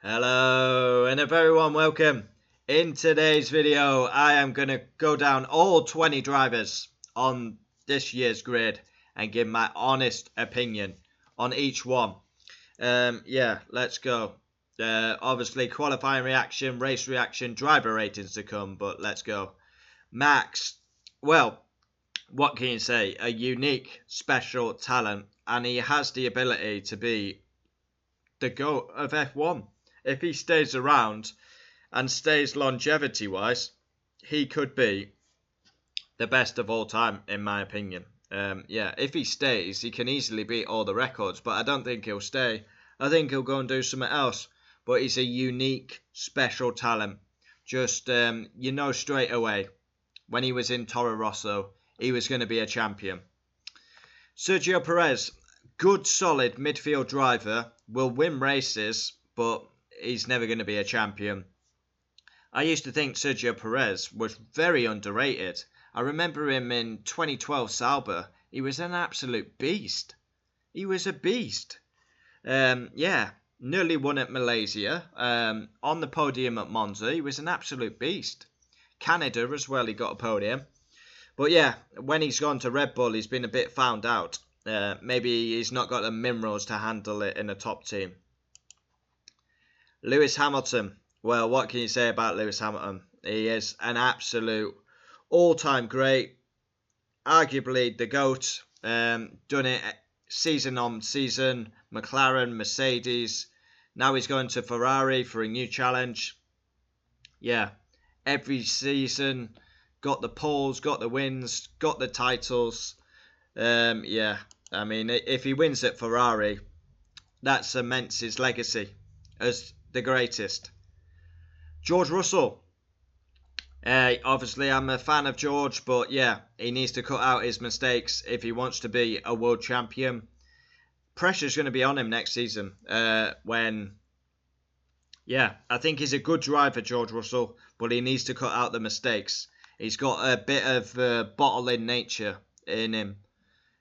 Hello and a very warm welcome. In today's video I am going to go down all 20 drivers on this year's grid and give my honest opinion on each one. Let's go. Obviously qualifying reaction, race reaction, driver ratings to come, but let's go. Max, well, what can you say? A unique, special talent, and he has the ability to be the GOAT of F1. If he stays around and stays longevity wise, he could be the best of all time, in my opinion. If he stays, he can easily beat all the records, but I don't think he'll stay. I think he'll go and do something else. But he's a unique, special talent. Just, straight away, when he was in Toro Rosso, he was going to be a champion. Sergio Perez, good, solid midfield driver, will win races, but he's never going to be a champion. I used to think Sergio Perez was very underrated. I remember him in 2012 Sauber. He was an absolute beast. He was a beast. Nearly won at Malaysia. On the podium at Monza, he was an absolute beast. Canada as well, he got a podium. But yeah, when he's gone to Red Bull, he's been a bit found out. Maybe he's not got the minerals to handle it in a top team. Lewis Hamilton. Well, what can you say about Lewis Hamilton? He is an absolute all-time great. Arguably the GOAT. Done it season on season. McLaren, Mercedes. Now he's going to Ferrari for a new challenge. Yeah, every season. Got the poles, got the wins, got the titles. I mean, if he wins at Ferrari, that cements his legacy as the greatest. George Russell. Obviously, I'm a fan of George, but yeah, he needs to cut out his mistakes if he wants to be a world champion. Pressure's going to be on him next season. I think he's a good driver, George Russell, but he needs to cut out the mistakes. He's got a bit of bottling nature in him.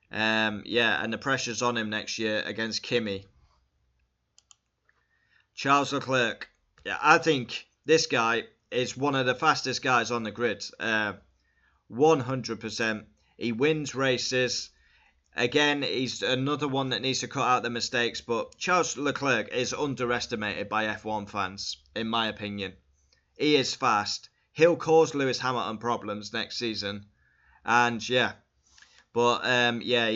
And the pressure's on him next year against Kimi. Charles Leclerc. Yeah, I think this guy is one of the fastest guys on the grid. 100%. He wins races. Again, he's another one that needs to cut out the mistakes, but Charles Leclerc is underestimated by F1 fans, in my opinion. He is fast. He'll cause Lewis Hamilton problems next season. And he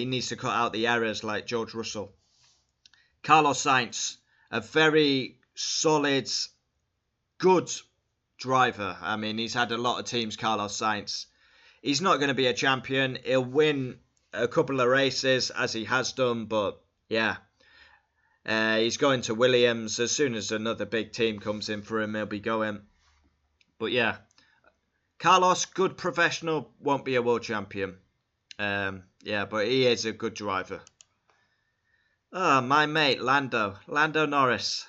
needs to cut out the errors like George Russell. Carlos Sainz, a very solid, good driver. I mean, he's had a lot of teams, Carlos Sainz. He's not going to be a champion. He'll win a couple of races, as he has done, but he's going to Williams. As soon as another big team comes in for him, he'll be going. But yeah, Carlos, good professional, won't be a world champion. But he is a good driver. Oh, my mate, Lando Norris.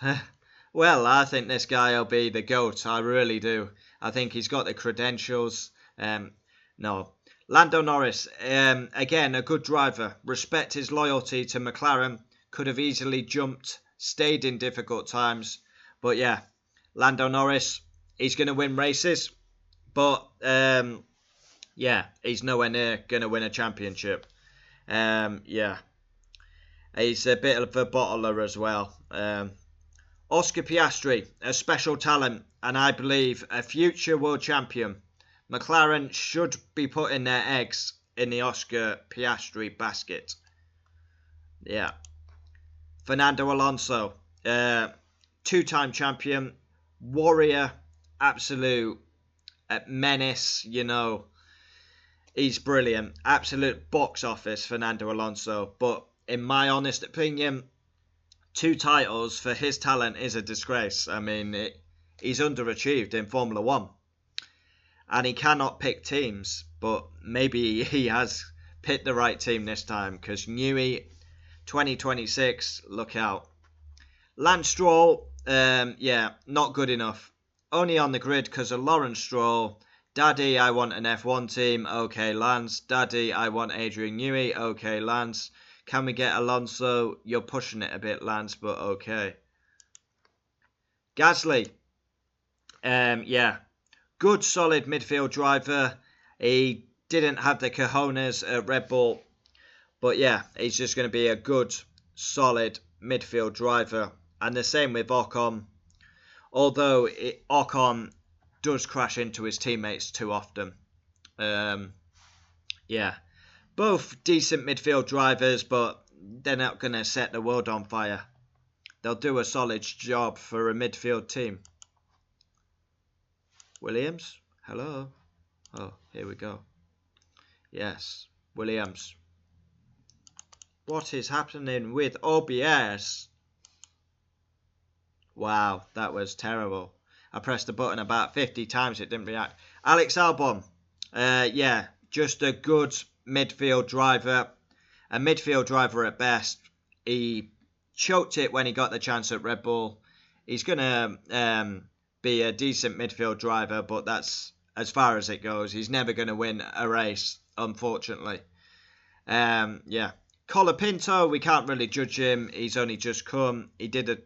Well, I think this guy will be the GOAT. I really do. I think he's got the credentials. Lando Norris, again, a good driver. Respect his loyalty to McLaren. Could have easily jumped, stayed in difficult times. But yeah, Lando Norris, he's going to win races. But he's nowhere near going to win a championship. He's a bit of a bottler as well. Oscar Piastri, a special talent, and I believe a future world champion. McLaren should be putting their eggs in the Oscar Piastri basket. Yeah. Fernando Alonso, two-time champion, warrior, absolute menace, He's brilliant. Absolute box office, Fernando Alonso. But in my honest opinion, 2 titles for his talent is a disgrace. I mean, he's underachieved in Formula 1. And he cannot pick teams. But maybe he has picked the right team this time. Because Newey, 2026, look out. Lance Stroll, not good enough. Only on the grid because of Lawrence Stroll. Daddy, I want an F1 team. Okay, Lance. Daddy, I want Adrian Newey. Okay, Lance. Can we get Alonso? You're pushing it a bit, Lance, but okay. Gasly, yeah, good solid midfield driver. He didn't have the cojones at Red Bull, but yeah, he's just going to be a good solid midfield driver. And the same with Ocon, although Ocon does crash into his teammates too often. Yeah, both decent midfield drivers, but they're not going to set the world on fire. They'll do a solid job for a midfield team. Williams, hello. Oh, here we go. Yes, Williams. What is happening with OBS? Wow, that was terrible. I pressed the button about 50 times, it didn't react. Alex Albon, yeah, just a good midfield driver. A midfield driver at best. He choked it when he got the chance at Red Bull. He's going to be a decent midfield driver, but that's as far as it goes. He's never going to win a race, unfortunately. Yeah. Colapinto, we can't really judge him. He's only just come. He did a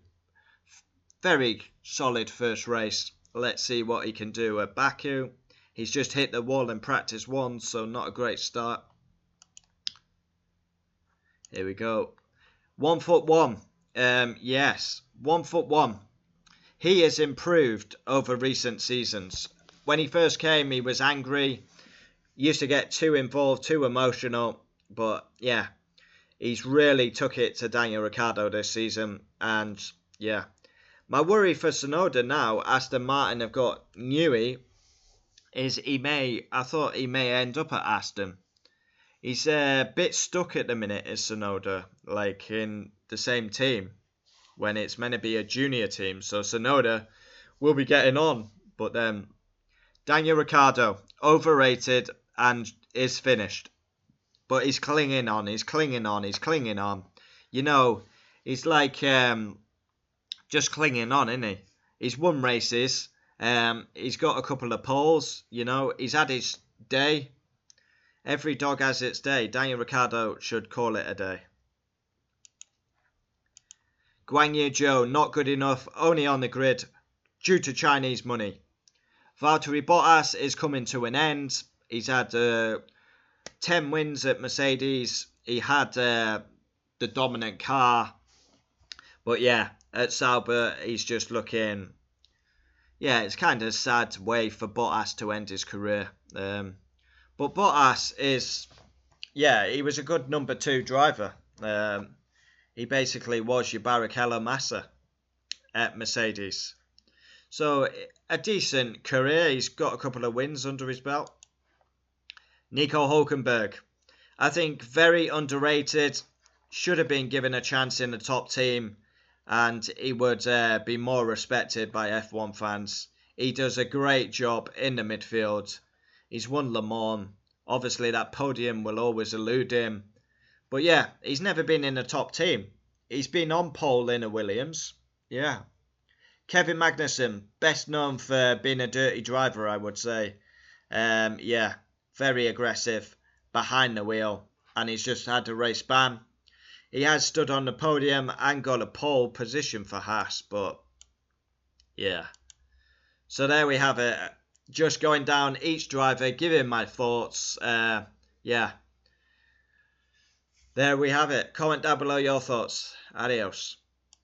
very solid first race. Let's see what he can do at Baku. He's just hit the wall in practice once, so not a great start. Here we go. 1'1". Yes, 1'1". He has improved over recent seasons. When he first came, he was angry. Used to get too involved, too emotional. But yeah, he's really took it to Daniel Ricciardo this season. And yeah, my worry for Tsunoda now, Aston Martin have got Newey, is I thought he may end up at Aston. He's a bit stuck at the minute as Tsunoda, like in the same team, when it's meant to be a junior team. So Tsunoda will be getting on. But then Daniel Ricciardo, overrated and is finished. But he's clinging on. You know, he's like just clinging on, isn't he? He's won races. He's got a couple of poles. You know, he's had his day. Every dog has its day. Daniel Ricciardo should call it a day. Guan Yu Zhou, not good enough, only on the grid due to Chinese money. Valtteri Bottas is coming to an end. He's had 10 wins at Mercedes. He had the dominant car. But yeah, at Sauber, he's just looking... Yeah, it's kind of a sad way for Bottas to end his career. But Bottas is, yeah, he was a good number 2 driver. He basically was your Barrichello Massa at Mercedes. So, a decent career. He's got a couple of wins under his belt. Nico Hülkenberg, I think very underrated. Should have been given a chance in the top team. And he would be more respected by F1 fans. He does a great job in the midfield. He's won Le Mans. Obviously, that podium will always elude him. But yeah, he's never been in a top team. He's been on pole in a Williams. Yeah. Kevin Magnussen, best known for being a dirty driver, I would say. Yeah, very aggressive behind the wheel. And he's just had a race ban. He has stood on the podium and got a pole position for Haas. But yeah. So there we have it. Just going down each driver, giving my thoughts. Yeah. There we have it. Comment down below your thoughts. Adios.